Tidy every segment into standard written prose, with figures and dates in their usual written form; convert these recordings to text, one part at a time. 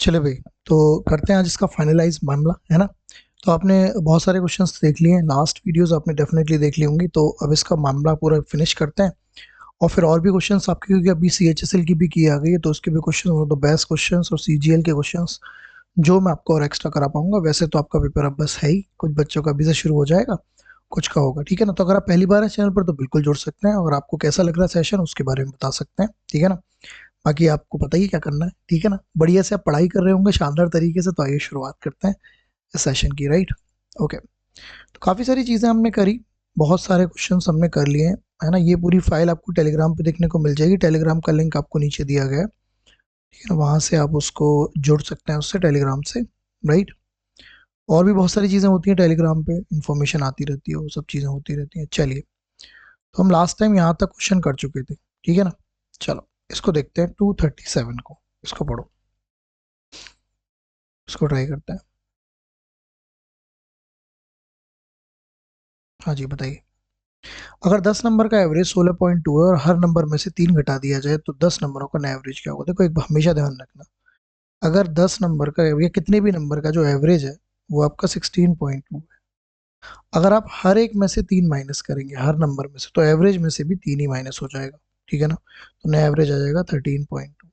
चले भाई, तो करते हैं आज इसका फाइनलाइज मामला, है ना। तो आपने बहुत सारे क्वेश्चंस देख लिए हैं, लास्ट वीडियोस आपने डेफिनेटली देख ली होंगी, तो अब इसका मामला पूरा फिनिश करते हैं। और फिर और भी क्वेश्चंस आपके, क्योंकि अभी CHSL की भी की आ गई है, तो उसके भी question, one of the best questions, और CGL के क्वेश्चंस जो मैं आपको और एक्स्ट्रा करा पाऊंगा। वैसे तो आपका पेपर अब बस है ही, कुछ बच्चों का अभी से शुरू हो जाएगा, कुछ का होगा, ठीक है ना। तो अगर आप पहली बार है चैनल पर तो बिल्कुल जुड़ सकते हैं, और आपको कैसा लग रहा है सेशन उसके बारे में बता सकते हैं, ठीक है ना। बाकी आपको पता ही क्या करना है, ठीक है ना। बढ़िया से आप पढ़ाई कर रहे होंगे शानदार तरीके से, तो आइए शुरुआत करते हैं इस सेशन की, राइट। ओके, तो काफ़ी सारी चीज़ें हमने करी, बहुत सारे क्वेश्चन हमने कर लिए हैं, है ना। ये पूरी फाइल आपको टेलीग्राम पे देखने को मिल जाएगी, टेलीग्राम का लिंक आपको नीचे दिया गया है, ठीक है ना। वहाँ से आप उसको जुड़ सकते हैं उससे, टेलीग्राम से, राइट। और भी बहुत सारी चीज़ें होती हैं टेलीग्राम पे, इंफॉर्मेशन आती रहती है, वो सब चीज़ें होती रहती हैं। चलिए, तो हम लास्ट टाइम यहाँ तक क्वेश्चन कर चुके थे, ठीक है ना। चलो इसको देखते हैं, 237 को, इसको पढ़ो, इसको ट्राई करते हैं। हाँ जी, बताइए। अगर 10 नंबर का एवरेज 16.2 है और हर नंबर में से 3 घटा दिया जाए तो 10 नंबरों का एवरेज क्या होगा। देखो, एक हमेशा ध्यान रखना, अगर 10 नंबर का या कितने भी नंबर का जो एवरेज है वो आपका 16.2 है। अगर आप हर एक में से 3 माइनस करेंगे, हर नंबर में से, तो एवरेज में से भी 3 ही माइनस हो जाएगा, ठीक है ना। तो नया एवरेज आ जाएगा 13.2।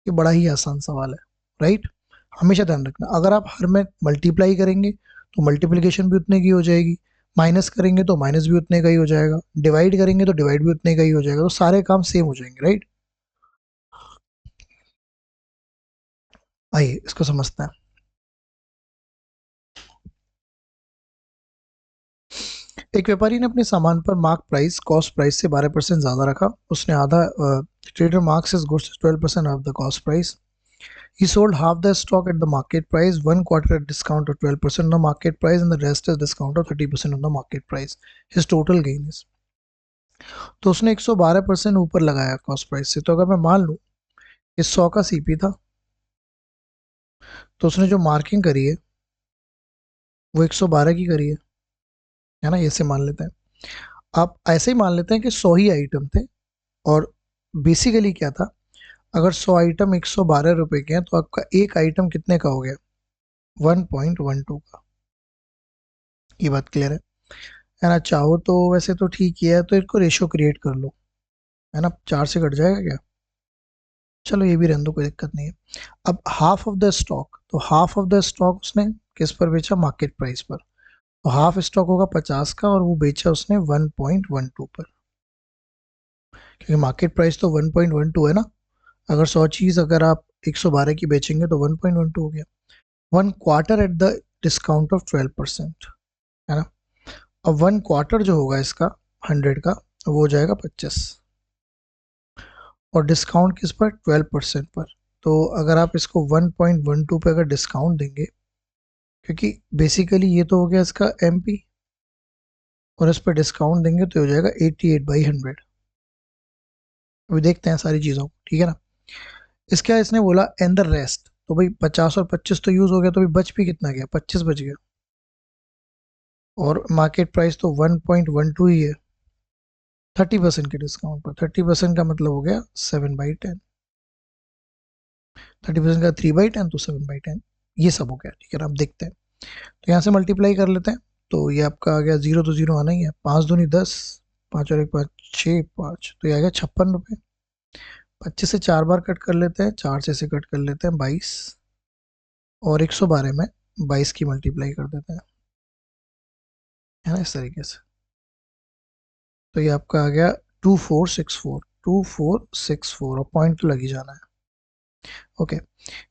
ये बड़ा ही आसान सवाल है, राइट। हमेशा ध्यान रखना, अगर आप हर में मल्टीप्लाई करेंगे तो मल्टीप्लिकेशन भी उतने की हो जाएगी, माइनस करेंगे तो माइनस भी उतने का ही हो जाएगा, डिवाइड करेंगे तो डिवाइड भी उतने का ही हो जाएगा, तो सारे काम सेम हो जाएंगे, राइट। आइए इसको समझते हैं। एक व्यापारी ने अपने सामान पर मार्क प्राइस कॉस्ट प्राइस से 12% ज्यादा रखा। उसने आधा, trader marks his goods 12% of the cost price. He sold half the stock at the market price, one quarter at discount of 12% on the market price, and the rest is discount of 30% on the market price. His total gain is, तो उसने 112% ऊपर लगाया cost price से। तो अगर मैं मान लूँ कि 100 का CP था, तो उसने जो मार्किंग करी है वो 112 की करी है ना। ऐसे मान लेते हैं, आप ऐसे ही मान लेते हैं कि 100 ही आइटम थे, और बेसिकली क्या था, अगर 100 आइटम 112 रुपए के हैं तो आपका एक आइटम कितने का हो गया, 1.12 का। ये बात क्लियर है ना। चाहो तो वैसे तो ठीक ही है, तो इसको रेशो क्रिएट कर लो, है ना। 4 से कट जाएगा क्या, चलो ये भी रहने दो, कोई दिक्कत नहीं है। अब हाफ ऑफ द स्टॉक, तो हाफ ऑफ द स्टॉक उसने किस पर बेचा, मार्केट प्राइस पर। तो हाफ स्टॉक होगा 50 का, और वो बेचा उसने 1.12 पर, क्योंकि मार्केट प्राइस तो 1.12 है ना। अगर 100 चीज अगर आप 112 की बेचेंगे तो 1.12 हो गया। One quarter at the discount of 12%, है ना। अब वन क्वार्टर जो होगा इसका 100 का, वो हो जाएगा 25, और डिस्काउंट किस पर, 12% पर। तो अगर आप इसको 1.12 पे अगर डिस्काउंट देंगे, क्योंकि बेसिकली ये तो हो गया इसका MP, और इस पर डिस्काउंट देंगे तो हो जाएगा 88/100। अभी देखते हैं सारी चीज़ों को, ठीक है ना। इसका इसने बोला एंड द रेस्ट, तो भाई 50 और 25 तो यूज हो गया, तो भाई बच भी कितना गया, 25 बच गया, और मार्केट प्राइस तो 1.12 ही है। 30% के डिस्काउंट पर, 30% का मतलब हो गया 7/10, 30% का 3/10, तो 7/10, ये सब हो गया, ठीक है ना। अब देखते हैं, तो यहाँ से मल्टीप्लाई कर लेते हैं, तो ये आपका आ गया, जीरो तो जीरो आना ही है, 5 दूनी 10, 5 और 1 5, 6 5, तो ये आ गया 56 रुपये। 25 से 4 बार कट कर लेते हैं, 4 से कट कर लेते हैं 22, और 112 में 22 की मल्टीप्लाई कर देते हैं, है ना, इस तरीके से। तो ये आपका आ गया 2464, 2464, और पॉइंट तो लग ही जाना है। ओके,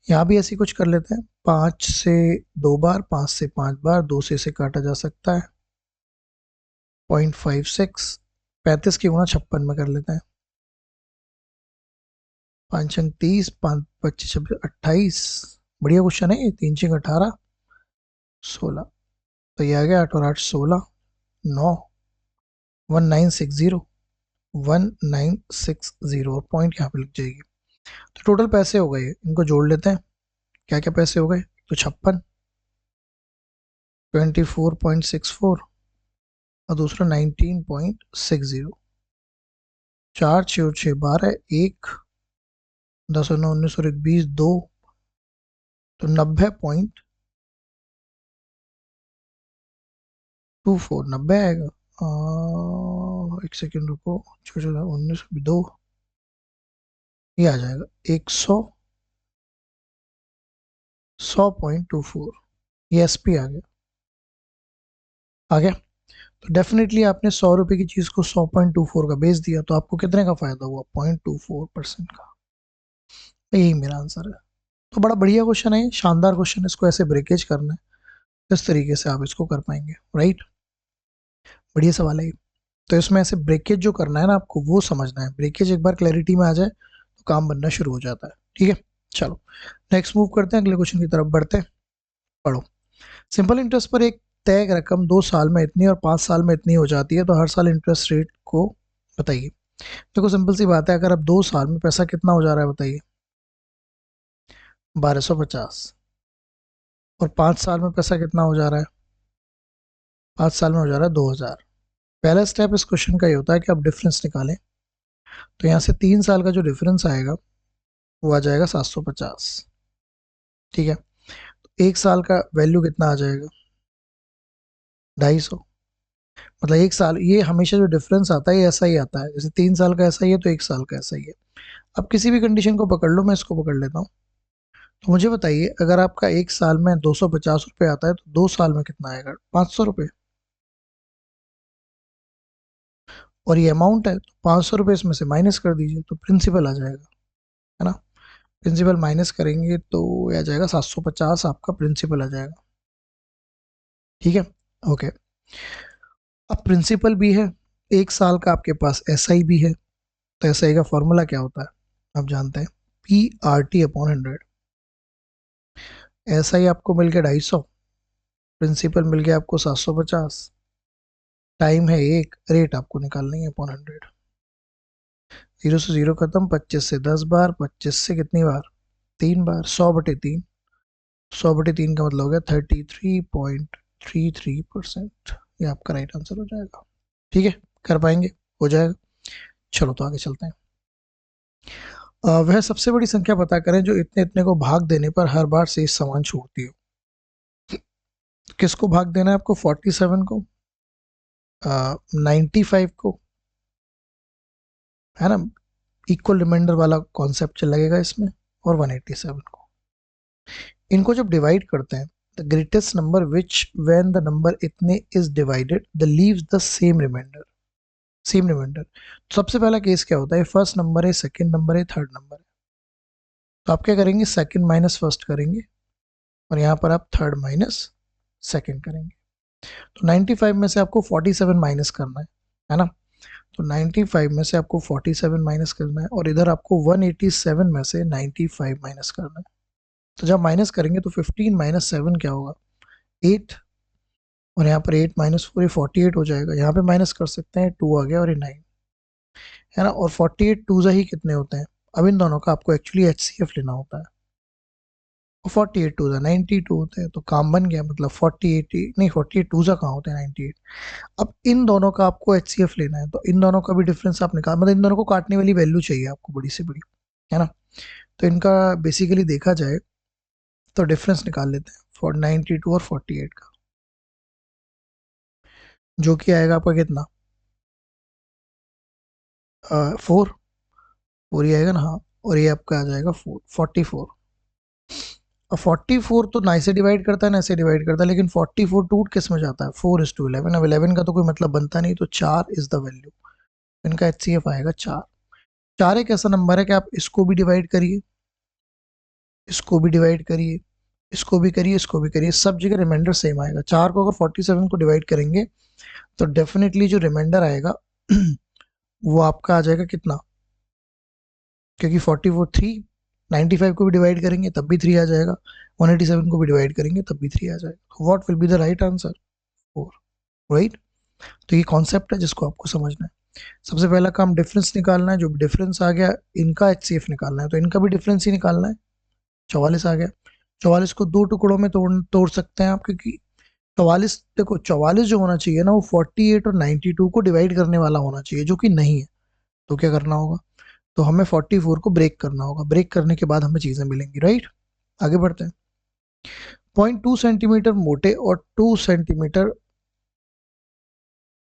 यहाँ भी ऐसे कुछ कर लेते हैं, 5 से 2 बार, 5 से 5 बार, 2 से इसे काटा जा सकता है, 0.56, 35 की गुणा 56 में कर लेते हैं, 5 अंक 30, 5 25 26 28। बढ़िया क्वेश्चन है ये, 3 6 18 16, तो ये आ गया 8 और 8 16, 9, 1960, 1960, और पॉइंट यहाँ पे लग जाएगी। तो टोटल पैसे हो गए, इनको जोड़ लेते हैं, क्या क्या पैसे हो गए, तो 56, 24.64, और दूसरा 19.60, 4 6 और 6 12, 1 10 और 9 19 और 1 20, 2 तो 90.24 90 आएगा। एक सेकेंड रुको, 19 2 ये आ जाएगा 100.24। ये SP आ गया। तो डेफिनेटली आपने 100 रुपए की चीज को 100.24 का बेच दिया, तो आपको कितने का फायदा हुआ? 0.24% का। तो यही मेरा आंसर है। तो बड़ा बढ़िया क्वेश्चन है, शानदार क्वेश्चन है, इसको ऐसे ब्रेकेज करना है, इस तरीके से आप इसको कर पाएंगे, राइट। बढ़िया सवाल है। तो इसमें ऐसे ब्रेकेज जो करना है ना आपको, वो समझना है। ब्रेकेज एक बार क्लैरिटी में आ जाए तो काम बनना शुरू हो जाता है। ठीक है, चलो नेक्स्ट मूव करते हैं, अगले क्वेश्चन की तरफ बढ़ते हैं। पढ़ो। सिंपल इंटरेस्ट पर एक तय रकम 2 साल में इतनी और 5 साल में इतनी हो जाती है, तो हर साल इंटरेस्ट रेट को बताइए। देखो सिंपल सी बात है, अगर अब 2 साल में पैसा कितना हो जा रहा है बताइए? 1250। और 5 साल में पैसा कितना हो जा रहा है? 5 साल में हो जा रहा है 2000। पहला स्टेप इस क्वेश्चन का ये होता है कि आप डिफरेंस निकालें। तो यहाँ से 3 साल का जो डिफरेंस आएगा वो आ जाएगा 750। ठीक है, तो 1 साल का वैल्यू कितना आ जाएगा? 250। मतलब 1 साल, ये हमेशा जो डिफरेंस आता है ये ऐसा ही आता है, जैसे 3 साल का ऐसा ही है तो 1 साल का ऐसा ही है। अब किसी भी कंडीशन को पकड़ लो, मैं इसको पकड़ लेता हूँ। तो मुझे बताइए, अगर आपका 1 साल में 250 रुपये आता है तो 2 साल में कितना आएगा? 500 रुपये। और ये अमाउंट है तो 500 रुपये इसमें से माइनस कर दीजिए तो प्रिंसिपल आ जाएगा, है ना। प्रिंसिपल माइनस करेंगे तो ये आ जाएगा 750, आपका प्रिंसिपल आ जाएगा। ठीक है, ओके। अब प्रिंसिपल भी है, 1 साल का आपके पास SI भी है। तो SI का फॉर्मूला क्या होता है आप जानते हैं? PRT/100। SI आपको मिल गया 250, प्रिंसिपल मिल गया आपको 750, टाइम है 1, रेट आपको निकालनी है अपॉन 100। 0 से 0 खत्म, 25 से 10 बार, 25 से कितनी बार? 3 बार, 100/3। 100/3 का मतलब हो गया 33.33%। ये आपका राइट आंसर हो जाएगा। ठीक है, कर पाएंगे? हो जाएगा। चलो तो आगे चलते हैं। वह सबसे बड़ी संख्या पता करें जो इतने इतने को भाग देने पर हर बार शेष समान छोड़ती हो। किसको भाग देना है आपको? 47 को, 95 को, है ना। इक्वल रिमाइंडर वाला कॉन्सेप्ट चल लगेगा इसमें, और 187 को। इनको जब डिवाइड करते हैं, the greatest number which when the number इतने is divided the leaves the same remainder. Same remainder. सबसे पहला केस क्या होता है? फर्स्ट नंबर है, सेकंड नंबर है, थर्ड नंबर है। तो आप क्या करेंगे? सेकंड माइनस फर्स्ट करेंगे, और यहाँ पर आप थर्ड माइनस सेकंड करेंगे। तो 95 में से आपको 47 माइनस करना है ना। तो 95 में से आपको 47 माइनस करना है, और इधर आपको 187 में से 95 माइनस करना है। तो जब माइनस करेंगे तो 15 माइनस 7 क्या होगा? 8। और यहाँ पर 8 माइनस 4 48 हो जाएगा। यहाँ पे माइनस कर सकते हैं, 2 आ गया और ये 9, है ना। और 48 टू ही कितने होते हैं? अब इन दोनों का आपको एक्चुअली HCF लेना होता है। और 48 टू 92 होते हैं, तो काम बन गया। मतलब 48 नहीं, 48 टू कहाँ होते हैं? 98। अब इन दोनों का आपको HCF लेना है, तो इन दोनों का भी डिफरेंस आप निकाल, मतलब इन दोनों को काटने वाली वैल्यू चाहिए आपको बड़ी से बड़ी, है ना। तो इनका बेसिकली देखा जाए तो डिफरेंस निकाल लेते हैं फॉर 92 और 48 का, जो कि आएगा आपका कितना? 4। 4 ही आएगा ना, हाँ। और ये आपका आ जाएगा 44। अब 44 तो ना से डिवाइड करता है ना से डिवाइड करता है, लेकिन 44 टूट किस में जाता है? 4:11। अब 11 का तो कोई मतलब बनता नहीं, तो 4 इज द वैल्यू। इनका HCF आएगा 4। 4 एक ऐसा नंबर है कि आप इसको भी डिवाइड करिए, इसको भी डिवाइड करिए, इसको भी करिए, इसको भी करिए, सब जगह रिमाइंडर सेम आएगा। 4 को अगर 47 को डिवाइड करेंगे तो डेफिनेटली जो रिमाइंडर आएगा वो आपका आ जाएगा कितना? क्योंकि 44 3, 95 को भी डिवाइड करेंगे तब भी 3 आ जाएगा, 187 को भी डिवाइड करेंगे तब भी 3 आ जाएगा। What will be the right answer? 4, right. तो ये कॉन्सेप्ट है जिसको आपको समझना है। सबसे पहला काम डिफरेंस निकालना है, जो डिफरेंस आ गया इनका HCF निकालना है, तो इनका भी डिफरेंस ही निकालना है। 44 आ गया। 44 को 2 टुकड़ों में तोड़ सकते हैं आप, क्योंकि 44, देखो 44 जो होना चाहिए ना वो 48 और 92 को डिवाइड करने वाला होना चाहिए, जो कि नहीं है। तो क्या करना होगा? तो हमें 44 को ब्रेक करना होगा, ब्रेक करने के बाद हमें चीजें मिलेंगी, राइट। आगे बढ़ते हैं। 0.2 सेंटीमीटर मोटे और 2 सेंटीमीटर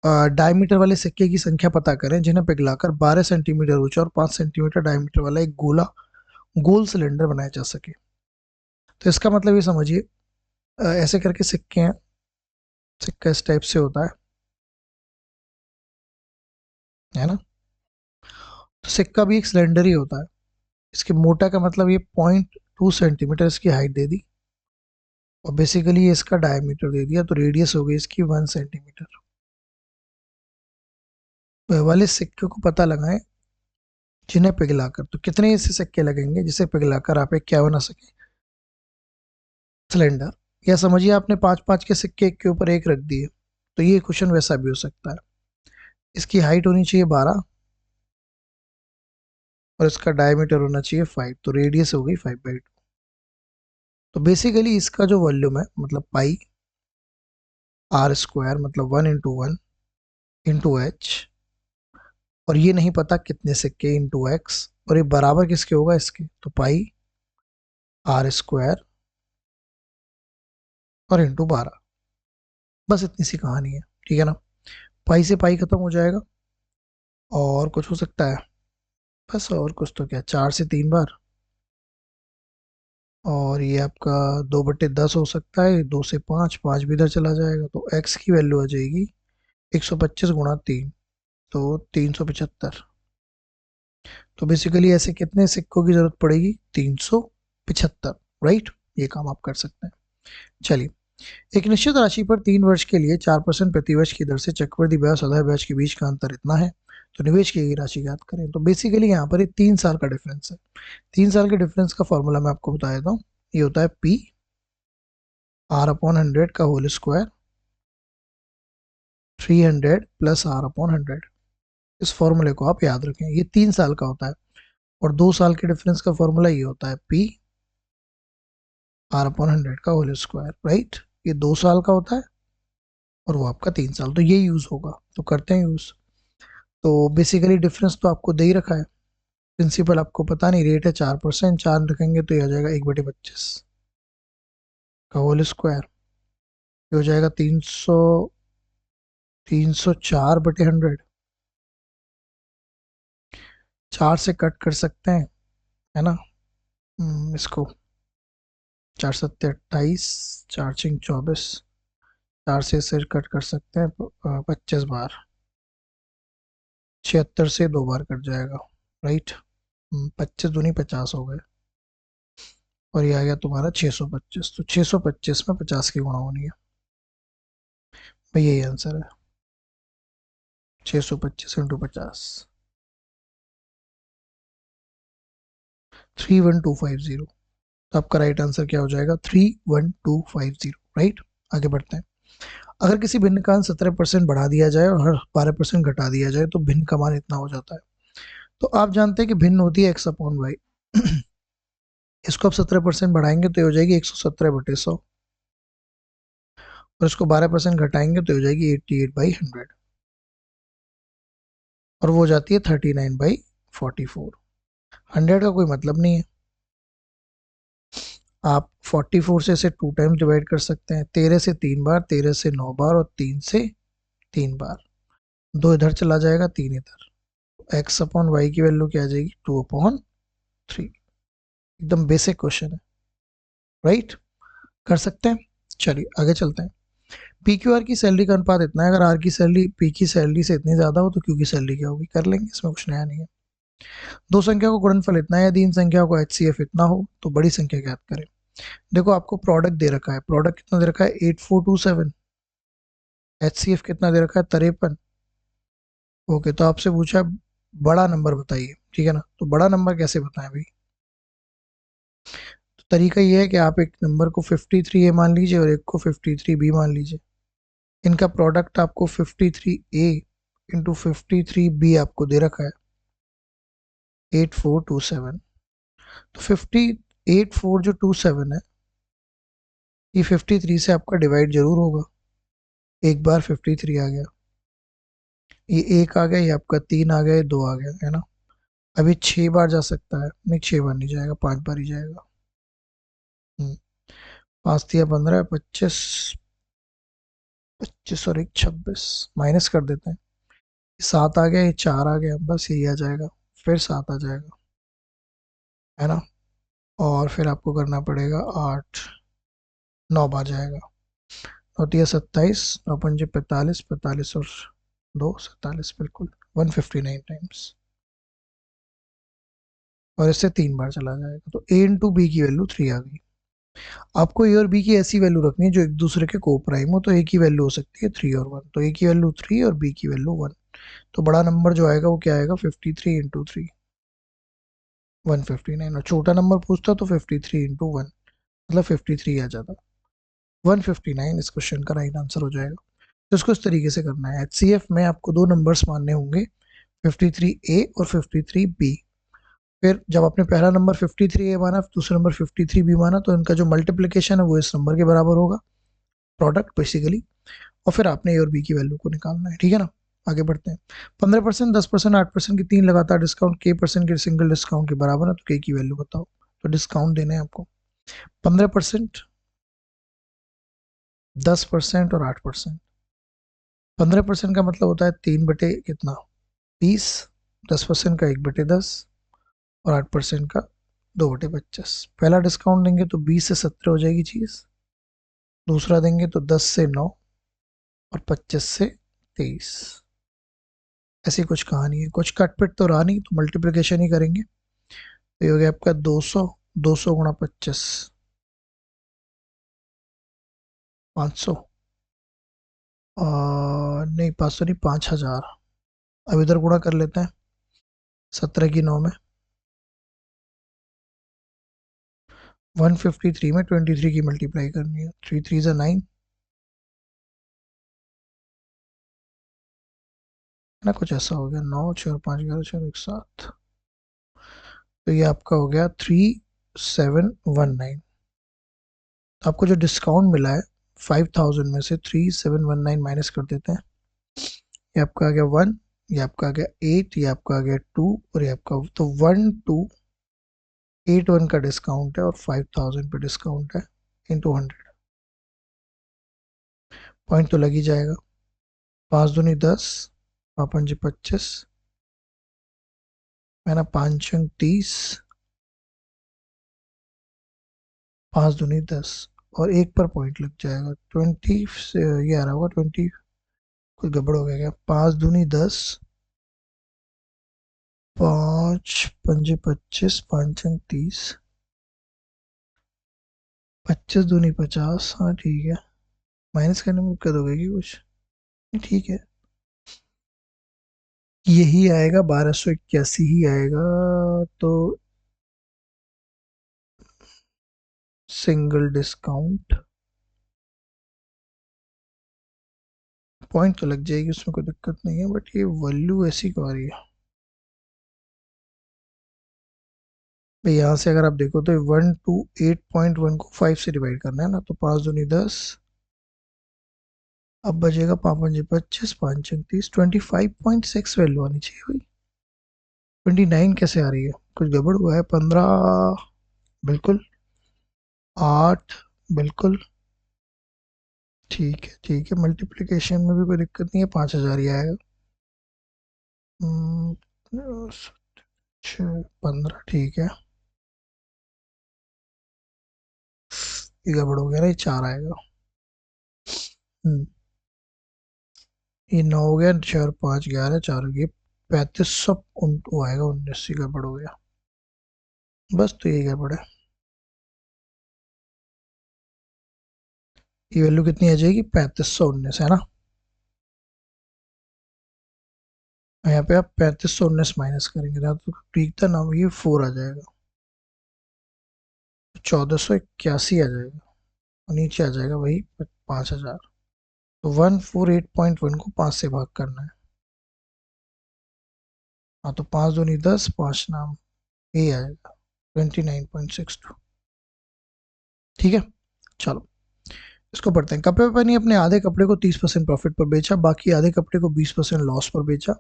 डायमीटर वाले सिक्के की संख्या पता करें जिन्हें पिघलाकर 12 सेंटीमीटर ऊंचा और 5 सेंटीमीटर डायमीटर वाला एक गोल सिलेंडर बनाया जा सके। तो इसका मतलब ये समझिए, ऐसे करके सिक्के हैं, सिक्का इस टाइप से होता है ना। तो सिक्का भी एक सिलेंडर ही होता है। इसके मोटा का मतलब ये 0.2 सेंटीमीटर इसकी हाइट दे दी, और बेसिकली ये इसका डायमीटर दे दिया, तो रेडियस हो गई इसकी 1 सेंटीमीटर। वाले सिक्के को पता लगाएं जिन्हें पिघलाकर, तो कितने ऐसे सिक्के लगेंगे जिसे पिघलाकर आप एक क्या बना सके, सिलेंडर। या समझिए आपने 5-5 के सिक्के एक के ऊपर एक रख दिए, तो ये क्वेश्चन वैसा भी हो सकता है। इसकी हाइट होनी चाहिए 12 और इसका डायमीटर होना चाहिए 5, तो रेडियस हो गई 5/2। तो बेसिकली इसका जो वॉल्यूम है मतलब पाई आर स्क्वायर, मतलब 1 × 1 × h, और ये नहीं पता कितने सिक्के इंटू एक्स, और ये बराबर किसके होगा, इसके, तो पाई आर स्क्वायर और इंटू 12। बस इतनी सी कहानी है, ठीक है ना। पाई से पाई खत्म हो जाएगा, और कुछ हो सकता है, बस और कुछ तो क्या, 4 से 3 बार, और ये आपका 2/10 हो सकता है, 2 से 5, 5 भी इधर चला जाएगा, तो एक्स की वैल्यू आ जाएगी 125 गुणा 3, तो 375। तो बेसिकली ऐसे कितने सिक्कों की जरूरत पड़ेगी, 375, राइट। ये काम आप कर सकते हैं। चलिए, एक निश्चित राशि पर 3 वर्ष के लिए 4% प्रतिवर्ष की दर से चक्रवृद्धि ब्याज सदा ब्याज के बीच का अंतर इतना है, तो निवेश की गई राशि ज्ञात करें। तो बेसिकली यहाँ पर ये 3 साल का डिफरेंस है। 3 साल के डिफरेंस का फॉर्मूला मैं आपको बता देता हूँ। ये होता है पी r/100 का होल स्क्वायर 300 प्लस r/100। इस फॉर्मूले को आप याद रखें, ये 3 साल का होता है। और 2 साल के डिफरेंस का फॉर्मूला ये होता है पी r/100 का होल स्क्वायर, राइट। ये 2 साल का होता है और वो आपका 3 साल, तो ये यूज होगा, तो करते हैं यूज। तो बेसिकली डिफरेंस तो आपको दे ही रखा है, प्रिंसिपल आपको पता नहीं, रेट है 4%, 4 रखेंगे तो ये आ जाएगा 1/25 का होल स्क्वायर, ये हो जाएगा 304/100। 4 से कट कर सकते हैं, है ना। इसको 4×7=28, 4×6=24, 4 से इसे कट कर सकते हैं 25 बार, 76 से 2 बार कट जाएगा, राइट। 25×2=50 हो गए, और ये आ गया तुम्हारा 625। तो 625 में 50 की गुणा होनी है भाई, यही आंसर है, 625 × 50, 31250। तो आपका राइट आंसर क्या हो जाएगा, 31250, राइट। आगे बढ़ते हैं। अगर किसी भिन्न का 17% बढ़ा दिया जाए और हर 12% घटा दिया जाए तो भिन्न का मान इतना हो जाता है। तो आप जानते हैं कि भिन्न होती है x/y। इसको आप 17% बढ़ाएंगे तो हो जाएगी 117/100, और इसको 12% घटाएंगे तो हो जाएगी 88/100, और वो हो जाती है 39/44। 100 का कोई मतलब नहीं है, आप 44 से इसे 2 टाइम्स डिवाइड कर सकते हैं, 13 से 3 बार, 13 से 9 बार, और 3 से 3 बार, 2 इधर चला जाएगा, 3 इधर। x/y की वैल्यू क्या आ जाएगी, 2/3। एकदम बेसिक क्वेश्चन है, राइट। कर सकते हैं। चलिए आगे चलते हैं। पी क्यू आर की सैलरी का अनुपात इतना है, अगर आर की सैलरी पी की सैलरी से इतनी ज्यादा हो तो क्यू की सैलरी क्या होगी, कर लेंगे, इसमें कुछ नया नहीं है। दो संख्या को गुणनफल इतना है, यदि इन संख्या को HCF इतना हो तो बड़ी संख्या ज्ञात करें। देखो आपको प्रोडक्ट दे रखा है, प्रोडक्ट कितना दे रखा है, 8427। HCF कितना दे रखा है, 53। ओके, तो आपसे पूछा बड़ा नंबर बताइए, ठीक है ना। तो बड़ा नंबर कैसे बताएं भाई, तो तरीका ये है कि आप एक नंबर को 53A मान लीजिए और एक को 53B मान लीजिए। इनका प्रोडक्ट आपको 53A इंटू 53B आपको दे रखा है 8427। तो 584 जो 27 है, ये 53 से आपका डिवाइड जरूर होगा। एक बार 53 आ गया, ये एक आ गया, ये आपका 3 आ गया, ये 2 आ गया, है ना। अभी 6 बार जा सकता है, नहीं 6 बार नहीं जाएगा, 5 बार ही जाएगा। 5 दिया 15, 25, 25 और 1 26, माइनस कर देते हैं। 7 आ गया, ये 4 आ गया, बस यही आ जाएगा, फिर 7 आ जाएगा, है ना। और फिर आपको करना पड़ेगा 8, 9 बार जाएगा, होती है 27, 9 पंजे 45, 45 और 2 47, बिल्कुल 159 टाइम्स, और इससे 3 बार चला जाएगा। तो ए इंटू बी की वैल्यू 3 आ गई। आपको ए और बी की ऐसी वैल्यू रखनी है जो एक दूसरे के को प्राइम हो, तो ए की वैल्यू हो सकती है 3 और 1, तो ए की वैल्यू 3 और बी की वैल्यू 1। तो बड़ा नंबर जो आएगा वो क्या आएगा, 53 इंटू 3, 159, और छोटा नंबर पूछता तो 53 इंटू 1, मतलब 53 आ जाता, 159 इस क्वेश्चन का राइट आंसर हो जाएगा। तो इसको इस तरीके से करना है। एचसीएफ में आपको दो नंबर्स मानने होंगे, 53A और 53B। फिर जब आपने पहला नंबर 53A माना, दूसरा नंबर 53B माना, तो इनका जो मल्टीप्लिकेशन है वो इस नंबर के बराबर होगा, प्रोडक्ट बेसिकली। और फिर आपने ए और बी की वैल्यू को निकालना है, ठीक है ना। आगे बढ़ते हैं। 15%, 10%, 8% की 3 लगातार डिस्काउंट के परसेंट के सिंगल डिस्काउंट के बराबर है, तो के की वैल्यू बताओ। तो डिस्काउंट देने हैं आपको 15%, 10% और 8%। 15% का मतलब होता है 3 बटे कितना, 20, 10% का 1/10, और 8% का 2/25। पहला डिस्काउंट देंगे तो 20 से 17 हो जाएगी चीज, दूसरा देंगे तो 10 से 9, और 25 से 23। ऐसी कुछ कहानी है, कुछ कटपिट तो रहा नहीं, तो मल्टीप्लिकेशन ही करेंगे। तो ये हो गया आपका 200, 200 गुणा 25, 500, नहीं 500 नहीं, 5000। अब इधर गुणा कर लेते हैं, 17 की 9 में, 153 में 23 की मल्टीप्लाई करनी है, 3 3 जा 9, ना कुछ ऐसा हो गया, 9 4 5 11 4 1 7। तो ये आपका हो गया 3719। आपको जो डिस्काउंट मिला है 5000 में से 3719 माइनस कर देते हैं, ये आपका आ गया 1, ये आपका आ गया 8, ये आपका आ गया 2, और ये आपका, तो 1281 का डिस्काउंट है, और 5000 पे डिस्काउंट है, इंटू 100, पॉइंट तो लग ही जाएगा। 5 दूनी 10, 5 25, है ना, 5 30, 5 दूनी 10, और एक पर पॉइंट लग जाएगा 20 से, ये आ रहा होगा 20, कुछ गड़बड़ हो गया क्या, 5 दूनी 10, 5 25, 5 30, 25 दूनी 50, हाँ ठीक है, माइनस करने में दिक्कत हो गई कुछ, ठीक है, यही आएगा, 1281 ही आएगा। तो सिंगल डिस्काउंट, पॉइंट तो लग जाएगी, उसमें कोई दिक्कत नहीं है, बट ये वैल्यू ऐसी क्यों आ रही है भाई। यहाँ से अगर आप देखो तो 128.1 को 5 से डिवाइड करना है ना, तो 5 दूनी 10, अब बचेगा 5 पंजे 25, 5 30, 25.6 वैल्यू आनी चाहिए भाई, 29 कैसे आ रही है, कुछ गड़बड़ हुआ है। 15 बिल्कुल, 8 बिल्कुल, ठीक है ठीक है, मल्टीप्लिकेशन में भी कोई दिक्कत नहीं है, 5000 ही आएगा। 15 ठीक है, ये गड़बड़ हो गया ना, ये 4 आएगा। हम्म, ये 9 हो गया, 4 5 11, 4 हो गया 35, सब वो आएगा 19, ही गड़बड़ हो गया, बस तो यही गड़बड़ है। ये वैल्यू कितनी आ जाएगी, 3519, है ना। यहाँ पे आप 3519 माइनस करेंगे ना, तो ठीक था ना, ये 4 आ जाएगा, 1481 आ जाएगा, और नीचे आ जाएगा वही 5000। तो 148.1 को 5 से भाग करना है, हाँ, तो 5 दूनी 10, 5 नाम, ये आएगा 29.62, ठीक है। चलो इसको पढ़ते हैं। कपड़े पे नहीं, अपने आधे कपड़े को 30% प्रॉफिट पर बेचा, बाकी आधे कपड़े को 20% लॉस पर बेचा,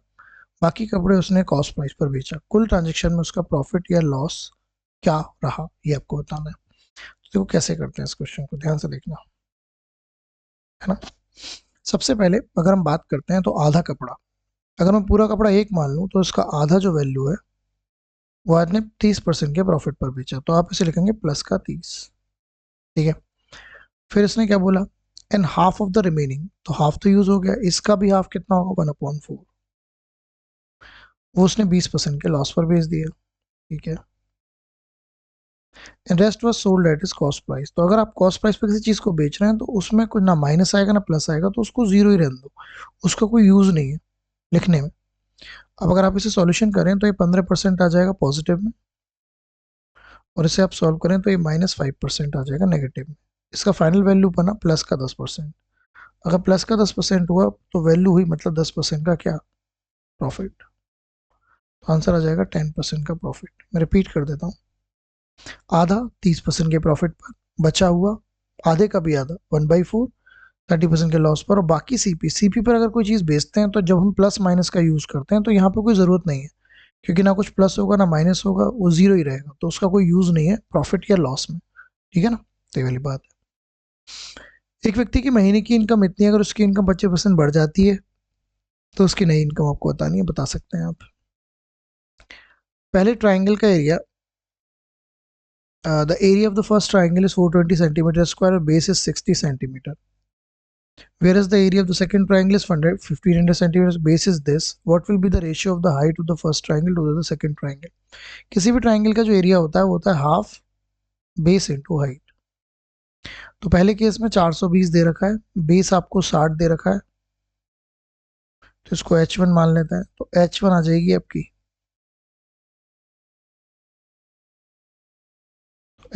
बाकी कपड़े उसने कॉस्ट प्राइस पर बेचा, कुल ट्रांजेक्शन में उसका प्रॉफिट या लॉस क्या रहा, ये आपको बताना है। देखो कैसे करते हैं इस क्वेश्चन को, ध्यान से देखना, है ना। सबसे पहले अगर हम बात करते हैं तो आधा कपड़ा, अगर मैं पूरा कपड़ा 1 मान लूँ तो इसका आधा जो वैल्यू है वो आपने 30% के प्रॉफिट पर बेचा, तो आप इसे लिखेंगे प्लस का 30, ठीक है। फिर इसने क्या बोला, and half of the remaining, तो हाफ तो यूज हो गया, इसका भी हाफ कितना होगा 1/4, वो उसने 20% के लॉस पर बेच दिया, ठीक है। And rest was sold at is cost price, तो अगर आप कॉस्ट प्राइस पर किसी चीज को बेच रहे हैं तो उसमें कोई ना माइनस आएगा ना प्लस आएगा, तो उसको जीरो ही रहने दो, उसका कोई यूज नहीं है लिखने में। अब अगर आप इसे सॉल्यूशन करें तो ये 15% आ जाएगा पॉजिटिव में, और इसे आप सॉल्व करें तो ये -5% आ जाएगा नेगेटिव में। इसका फाइनल वैल्यू बना प्लस का 10%। अगर प्लस का 10% हुआ तो वैल्यू हुई मतलब 10% का क्या, प्रॉफिट। तो आंसर आ जाएगा 10% का प्रॉफिट। मैं रिपीट कर देता हूँ, आधा 30% के प्रॉफिट पर, बचा हुआ आधे का भी आधा 1/4 30% के लॉस पर, और बाकी सीपी पर अगर कोई चीज़ बेचते हैं तो जब हम प्लस माइनस का यूज़ करते हैं तो यहाँ पर कोई ज़रूरत नहीं है, क्योंकि ना कुछ प्लस होगा ना माइनस होगा, वो जीरो ही रहेगा, तो उसका कोई यूज़ नहीं है प्रॉफिट या लॉस में, ठीक है ना। तो ये वाली बात है। एक व्यक्ति की महीने की इनकम इतनी है, अगर उसकी इनकम 25% बढ़ जाती है तो उसकी नई इनकम आपको बतानी है, बता सकते हैं आप। पहले ट्राइंगल का area, the area of the first triangle is 420 centimetre square और base is 60 centimetre, whereas the area of the second triangle is 1500 centimeters, base is this, what will be the ratio of the height of the first triangle to the second triangle। किसी भी triangle का जो area होता है वो होता है half base into height. तो पहले केस में 420 दे रखा है, बेस आपको 60 दे रखा है, तो इसको h1 मान लेते हैं, तो h1 आ जाएगी आपकी,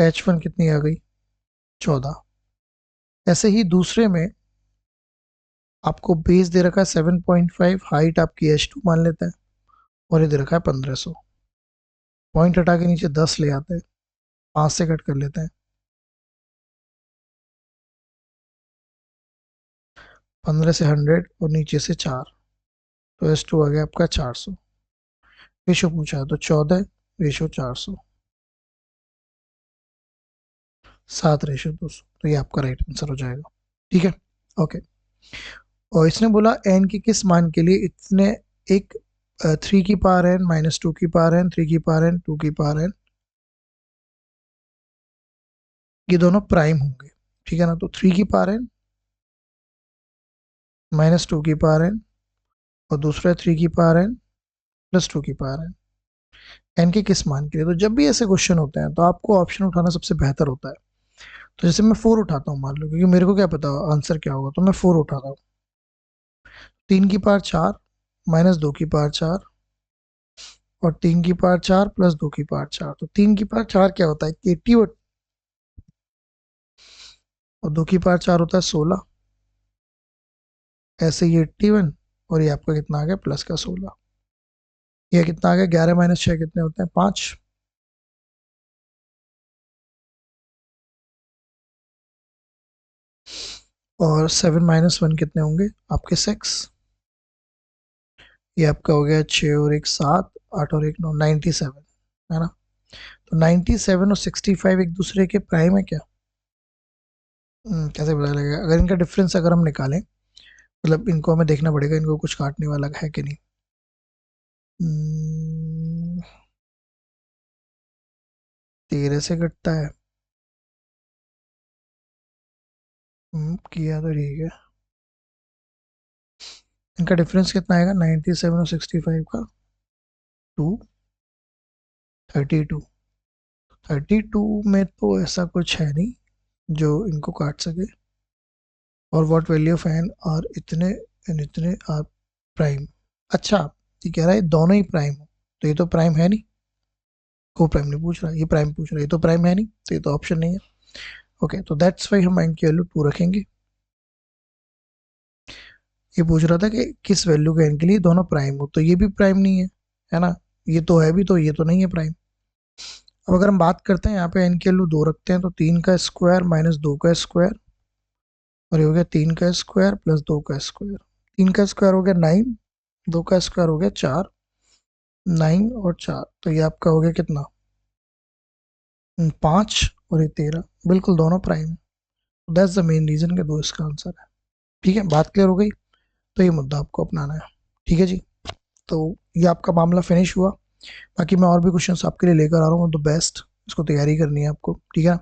h1 कितनी आ गई 14। ऐसे ही दूसरे में आपको बेस दे रखा है 7.5, हाइट आपकी h2 मान लेते हैं, और ये दे रखा है 1500। पॉइंट हटा के नीचे 10 ले आते हैं, 5 से कट कर लेते हैं, 15 से 100 और नीचे से 4, तो h2 आ गया आपका 400। रेशो पूछा है तो 14 रेशो 400, 7 रेशो 200, तो ये आपका राइट आंसर हो जाएगा, ठीक है। ओके, और इसने बोला एन के किस मान के लिए इतने एक 3 की पावर एन -2 की पावर एन 3 की पावर एन 2 की पावर एन, ये दोनों प्राइम होंगे, ठीक है ना। तो 3 की पावर एन -2 की पावर एन, और दूसरा 3 की पावर एन +2 की पावर एन, एन के किस मान के लिए। तो जब भी ऐसे क्वेश्चन होते हैं तो आपको ऑप्शन उठाना सबसे बेहतर होता है। तो जैसे मैं 4 उठाता हूँ मान लो, क्योंकि मेरे को क्या पता आंसर क्या होगा, तो मैं 4 उठाता हूँ। 3 की पावर 4 -2 की पावर 4, और 3 की पावर 4 +2 की पावर 4, तो 3 की पावर 4 क्या होता है 80, और 2 की पावर 4 होता है 16, ऐसे ये 81, और ये आपका कितना आ गया प्लस का 16, ये कितना आ गया 11 - 6 कितने होते हैं 5, और 7 - 1 कितने होंगे आपके 6, ये आपका हो गया 6 और 1 7, 8 और 1 9, 97, है ना। तो 97 और 65 एक दूसरे के प्राइम है क्या, कैसे पता लगेगा, अगर इनका डिफरेंस अगर हम निकालें, मतलब इनको हमें देखना पड़ेगा इनको कुछ काटने वाला है कि नहीं। 13 से कटता है, किया तो ठीक है। इनका डिफरेंस कितना आएगा 97 और 65 का 2 32, 32 में तो ऐसा कुछ है नहीं जो इनको काट सके। और what value of n r इतने एन इतने आर प्राइम, अच्छा ये कह रहा है दोनों ही प्राइम हो, तो ये तो प्राइम है नहीं, को प्राइम नहीं पूछ रहा, ये प्राइम पूछ रहा है, ये तो प्राइम है नहीं, तो ये तो ऑप्शन नहीं है। ओके, तो दैट्स वाई हम एन की वैल्यू 2 रखेंगे। ये पूछ रहा था कि किस वैल्यू के एन के लिए दोनों प्राइम हो, तो ये भी प्राइम नहीं है ना, ये तो है भी, तो ये तो नहीं है प्राइम। अब अगर हम बात करते हैं यहाँ पे एन की वैल्यू 2 रखते हैं, तो 3 का स्क्वायर -2 का स्क्वायर, और ये हो गया 3 का स्क्वायर +2 का स्क्वायर, 3 का स्क्वायर हो गया 9, 2 का स्क्वायर हो गया 4, 9 और 4, तो ये आपका हो गया कितना 5, और ये 13, बिल्कुल दोनों prime. That's the main reason कि दो इसका आंसर है। ठीक है, बात क्लियर हो गई। तो ये मुद्दा आपको अपनाना है। ठीक है जी, तो ये आपका मामला फिनिश हुआ। बाकी मैं और भी क्वेश्चंस आपके लिए लेकर आ रहा हूँ, द बेस्ट। इसको तैयारी करनी है आपको, ठीक है।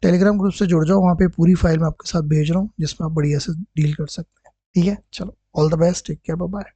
टेलीग्राम ग्रुप से जुड़ जाओ, वहाँ पे पूरी फाइल मैं आपके साथ भेज रहा हूँ जिसमें आप बढ़िया से डील कर सकते हैं। ठीक है, चलो, all the best, take care, bye bye.